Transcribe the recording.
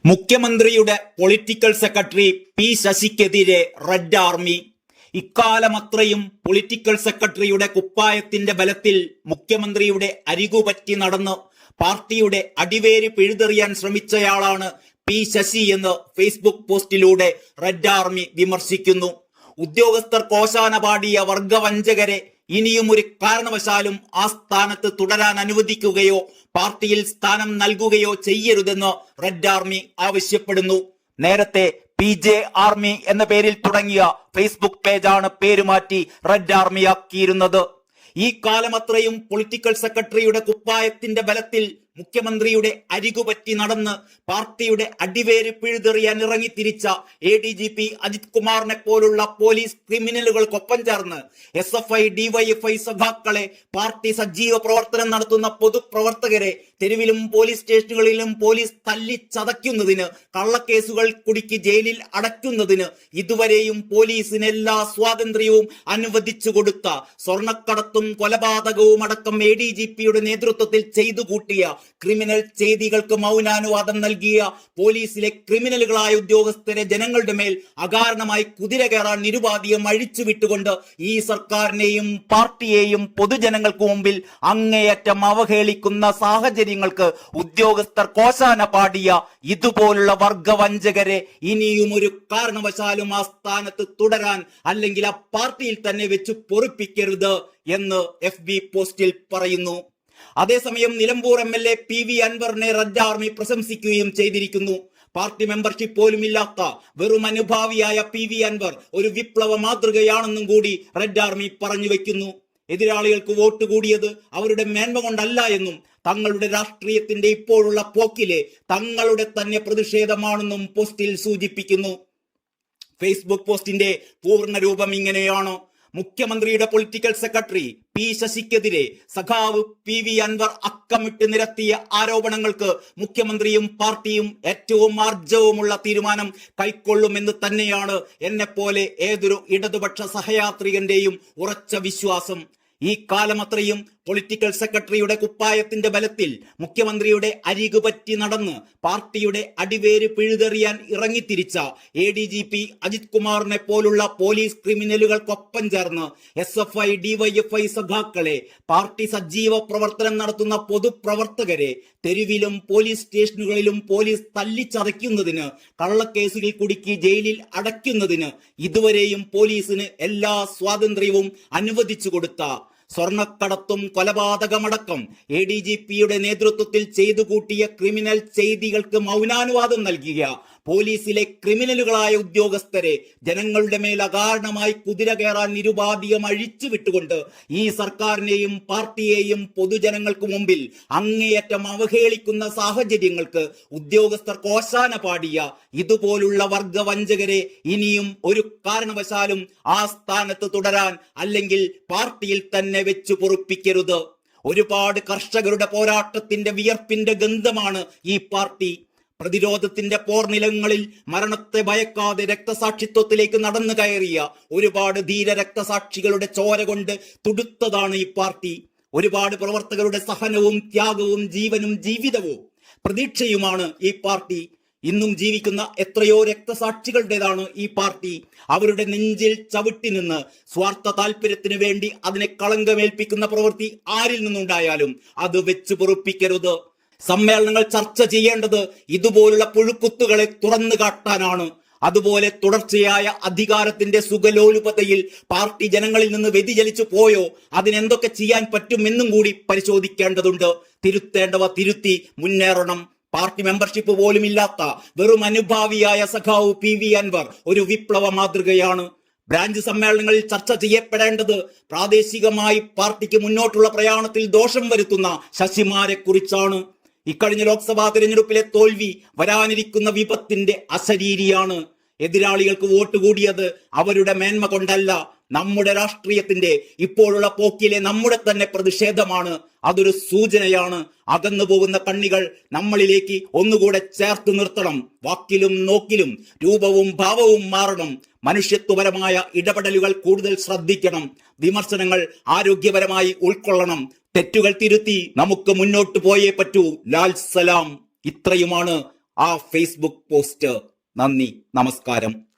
മുഖ്യമന്ത്രിയുടെ political secretary P ശശിക്കെതിരെ red army. ഇക്കാലമത്രയും പൊളിറ്റിക്കൽ സെക്രട്ടറിയുടെ കുപ്പായത്തിന്റെ ബലത്തിൽ മുഖ്യമന്ത്രിയുടെ അരികുപറ്റി നടന്ന് പാർട്ടിയുടെ അടിവേര് പിഴുതെറിയാൻ ശ്രമിച്ചയാളാണ് പി ശശി എന്ന് ഫേസ്ബുക്ക് പോസ്റ്റിലൂടെ റെഡ് ആർമി വിമർശിക്കുന്നു. ഉദ്യോഗസ്ഥർ കോശാന പാടിയ വർഗവഞ്ചകരെ ഇനിയും ഒരു കാരണവശാലും ആ സ്ഥാനത്ത് തുടരാൻ അനുവദിക്കുകയോ പാർട്ടിയിൽ സ്ഥാനം നൽകുകയോ ചെയ്യരുതെന്ന് റെഡ് ആർമി ആവശ്യപ്പെടുന്നു. നേരത്തെ PJ ആർമി എന്ന പേരിൽ തുടങ്ങിയ ഫേസ്ബുക്ക് പേജാണ് പേരുമാറ്റി റെഡ് ആർമി ആക്കിയിരുന്നത്. ഈ കാലമത്രയും പൊളിറ്റിക്കൽ സെക്രട്ടറിയുടെ കുപ്പായത്തിന്റെ ബലത്തിൽ മുഖ്യമന്ത്രിയുടെ അരികുപറ്റി നടന്ന് പാർട്ടിയുടെ അടിവേര് പിഴുതെറിയാൻ ഇറങ്ങിത്തിരിച്ച ADGP അജിത് കുമാറിനെ പോലുള്ള പോലീസ് ക്രിമിനലുകൾക്കൊപ്പം ചേർന്ന് SFI DYFI സഖാക്കളെ, പാർട്ടി സജീവ പ്രവർത്തനം നടത്തുന്ന പൊതുപ്രവർത്തകരെ തെരുവിലും പോലീസ് സ്റ്റേഷനുകളിലും പോലീസ് തല്ലിച്ചതയ്ക്കുന്നതിന്, കള്ളക്കേസുകൾ കുടുക്കി ജയിലിൽ അടയ്ക്കുന്നതിന് ഇതുവരെയും പോലീസിന് എല്ലാ സ്വാതന്ത്ര്യവും അനുവദിച്ചു കൊടുത്ത, സ്വർണ്ണക്കടത്തും കൊലപാതകവും അടക്കം ADGPയുടെ നേതൃത്വത്തിൽ ചെയ്തു കൂട്ടിയ ക്രിമിനൽ ചെയ്തികൾക്ക് മൗനാനുവാദം നൽകിയ പോലീസിലെ ക്രിമിനലുകളായ ഉദ്യോഗസ്ഥരെ ജനങ്ങളുടെ മേൽ അകാരണമായി കുതിര കയറാൻ നിരുപാധികം അഴിച്ചുവിട്ടുകൊണ്ട് ഈ സർക്കാരിനെയും പാർട്ടിയെയും പൊതുജനങ്ങൾക്ക് മുമ്പിൽ അങ്ങേയറ്റം അവഹേളിക്കുന്ന സാഹചര്യങ്ങൾക്ക് ഉദ്യോഗസ്ഥർ കോശാന പാടിയ ഇതുപോലുള്ള വർഗവഞ്ചകരെ ഇനിയും ഒരു കാരണവശാലും ആ സ്ഥാനത്ത് തുടരാൻ അല്ലെങ്കിൽ ആ പാർട്ടിയിൽ തന്നെ വെച്ച് പൊറുപ്പിക്കരുത് എന്ന് FB പോസ്റ്റിൽ പറയുന്നു. അതേസമയം നിലമ്പൂർ MLA PV അൻവറിനെ റെഡ് ആർമി പ്രശംസിക്കുകയും ചെയ്തിരിക്കുന്നു. പാർട്ടി മെമ്പർഷിപ്പ് പോലും ഇല്ലാത്ത വെറും അനുഭാവിയായ PV അൻവർ ഒരു വിപ്ലവ മാതൃകയാണെന്നും കൂടി റെഡ് ആർമി പറഞ്ഞു വെക്കുന്നു. എതിരാളികൾക്ക് വോട്ട് കൂടിയത് അവരുടെ മേന്മ കൊണ്ടല്ല എന്നും തങ്ങളുടെ രാഷ്ട്രീയത്തിന്റെ ഇപ്പോഴുള്ള പോക്കിലെ തങ്ങളുടെ തന്നെ പ്രതിഷേധമാണെന്നും പോസ്റ്റിൽ സൂചിപ്പിക്കുന്നു. ഫേസ്ബുക്ക് പോസ്റ്റിന്റെ പൂർണ്ണ രൂപം ഇങ്ങനെയാണ്: മുഖ്യമന്ത്രിയുടെ പൊളിറ്റിക്കൽ സെക്രട്ടറി പി ശശിക്കെതിരെ സഖാവ് PV അൻവർ അക്കമിട്ട് നിരത്തിയ ആരോപണങ്ങൾക്ക് മുഖ്യമന്ത്രിയും പാർട്ടിയും ഏറ്റവും ആർജവമുള്ള തീരുമാനം കൈക്കൊള്ളുമെന്ന് തന്നെയാണ് എന്നെപ്പോലെ ഏതൊരു ഇടതുപക്ഷ സഹയാത്രികന്റെയും ഉറച്ച വിശ്വാസം. ഈ കാലമത്രയും പൊളിറ്റിക്കൽ സെക്രട്ടറിയുടെ കുപ്പായത്തിന്റെ ബലത്തിൽ മുഖ്യമന്ത്രിയുടെ അരികുപറ്റി നടന്ന് പാർട്ടിയുടെ അടിവേര് പിഴുതെറിയാൻ ഇറങ്ങിത്തിരിച്ച ADGP അജിത് കുമാറിനെ പോലുള്ള പോലീസ് ക്രിമിനലുകൾക്കൊപ്പം ചേർന്ന് SFI DYFI സഖാക്കളെ, പാർട്ടി സജീവ പ്രവർത്തനം നടത്തുന്ന പൊതുപ്രവർത്തകരെ തെരുവിലും പോലീസ് സ്റ്റേഷനുകളിലും പോലീസ് തല്ലിച്ചതയ്ക്കുന്നതിന്, കള്ളക്കേസുകൾ കുടുക്കി ജയിലിൽ അടയ്ക്കുന്നതിന് ഇതുവരെയും പോലീസിന് എല്ലാ സ്വാതന്ത്ര്യവും അനുവദിച്ചു കൊടുത്ത, സ്വർണ്ണക്കടത്തും കൊലപാതകമടക്കം ADGPയുടെ നേതൃത്വത്തിൽ ചെയ്തു കൂട്ടിയ ക്രിമിനൽ ചെയ്തികൾക്ക് മൗനാനുവാദം നൽകിയ പോലീസിലെ ക്രിമിനലുകളായ ഉദ്യോഗസ്ഥരെ ജനങ്ങളുടെ മേൽ അകാരണമായി കുതിര കയറാൻ നിരുപാധികം അഴിച്ചു വിട്ടുകൊണ്ട് ഈ സർക്കാരിനെയും പാർട്ടിയെയും പൊതുജനങ്ങൾക്ക് മുമ്പിൽ അങ്ങേയറ്റം അവഹേളിക്കുന്ന സാഹചര്യങ്ങൾക്ക് ഉദ്യോഗസ്ഥർ കോശാന പാടിയ ഇതുപോലുള്ള വർഗവഞ്ചകരെ ഇനിയും ഒരു കാരണവശാലും ആ സ്ഥാനത്ത് തുടരാൻ അല്ലെങ്കിൽ പാർട്ടിയിൽ തന്നെ വെച്ചു പൊറുപ്പിക്കരുത്. ഒരുപാട് കർഷകരുടെ പോരാട്ടത്തിന്റെ വിയർപ്പിന്റെ ഗന്ധമാണ് ഈ പാർട്ടി. പ്രതിരോധത്തിന്റെ പോർനിലങ്ങളിൽ മരണത്തെ ഭയക്കാതെ രക്തസാക്ഷിത്വത്തിലേക്ക് നടന്നു കയറിയ ഒരുപാട് ധീര രക്തസാക്ഷികളുടെ ചോര കൊണ്ട് തുടുത്തതാണ് ഈ പാർട്ടി. ഒരുപാട് പ്രവർത്തകരുടെ സഹനവും ത്യാഗവും ജീവനും ജീവിതവും പ്രതീക്ഷയുമാണ് ഈ പാർട്ടി. ഇന്നും ജീവിക്കുന്ന എത്രയോ രക്തസാക്ഷികളുടേതാണ് ഈ പാർട്ടി. അവരുടെ നെഞ്ചിൽ ചവിട്ടി നിന്ന് സ്വാർത്ഥ താല്പര്യത്തിന് വേണ്ടി അതിനെ കളങ്കമേൽപ്പിക്കുന്ന പ്രവൃത്തി ആരിൽ നിന്നുണ്ടായാലും അത് വെച്ച് പൊറുപ്പിക്കരുത്. സമ്മേളനങ്ങൾ ചർച്ച ചെയ്യേണ്ടത് ഇതുപോലുള്ള പുഴുക്കുത്തുകളെ തുറന്നു കാട്ടാനാണ്. അതുപോലെ തുടർച്ചയായ അധികാരത്തിന്റെ സുഖലോലുപതയിൽ പാർട്ടി ജനങ്ങളിൽ നിന്ന് വ്യതിചലിച്ചു പോയോ, അതിനെന്തൊക്കെ ചെയ്യാൻ പറ്റുമെന്നും കൂടി പരിശോധിക്കേണ്ടതുണ്ട്. തിരുത്തേണ്ടവ തിരുത്തി മുന്നേറണം. പാർട്ടി മെമ്പർഷിപ്പ് പോലും ഇല്ലാത്ത വെറും അനുഭാവിയായ സഖാവ് PV അൻവർ ഒരു വിപ്ലവ മാതൃകയാണ്. ബ്രാഞ്ച് സമ്മേളനങ്ങളിൽ ചർച്ച ചെയ്യപ്പെടേണ്ടത് പ്രാദേശികമായി പാർട്ടിക്ക് മുന്നോട്ടുള്ള പ്രയാണത്തിൽ ദോഷം വരുത്തുന്ന ശശിമാരെ കുറിച്ചാണ്. ഇക്കഴിഞ്ഞ ലോക്സഭാ തിരഞ്ഞെടുപ്പിലെ തോൽവി വരാനിരിക്കുന്ന വിപത്തിന്റെ അശരീരിയാണ്. എതിരാളികൾക്ക് വോട്ട് കൂടിയത് അവരുടെ മേന്മ കൊണ്ടല്ല, നമ്മുടെ രാഷ്ട്രീയത്തിന്റെ ഇപ്പോഴുള്ള പോക്കിലെ നമ്മുടെ തന്നെ പ്രതിഷേധമാണ്. അതൊരു സൂചനയാണ്. അകന്നു പോകുന്ന കണ്ണികൾ നമ്മളിലേക്ക് ഒന്നുകൂടെ ചേർത്ത് നിർത്തണം. വാക്കിലും നോക്കിലും രൂപവും ഭാവവും മാറണം. മനുഷ്യത്വപരമായ ഇടപെടലുകൾ കൂടുതൽ ശ്രദ്ധിക്കണം. വിമർശനങ്ങൾ ആരോഗ്യപരമായി ഉൾക്കൊള്ളണം. തെറ്റുകൾ തിരുത്തി നമുക്ക് മുന്നോട്ട് പോയേ പറ്റൂ. ലാൽ സലാം. ഇത്രയുമാണ് ആ ഫേസ്ബുക്ക് പോസ്റ്റ്. നന്ദി, നമസ്കാരം.